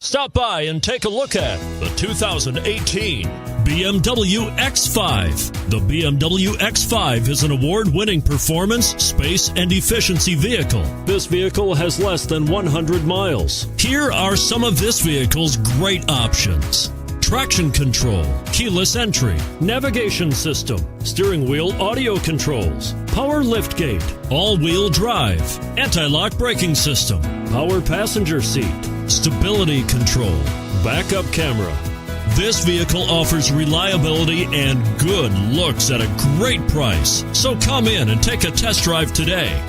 Stop by and take a look at the 2018 BMW X5. The BMW X5 is an award-winning performance, space, and efficiency vehicle. This vehicle has less than 100 miles. Here are some of this vehicle's great options: traction control, keyless entry, navigation system, steering wheel audio controls, power liftgate, all-wheel drive, anti-lock braking system, power passenger seat, stability control, backup camera. This vehicle offers reliability and good looks at a great price. So come in and take a test drive today.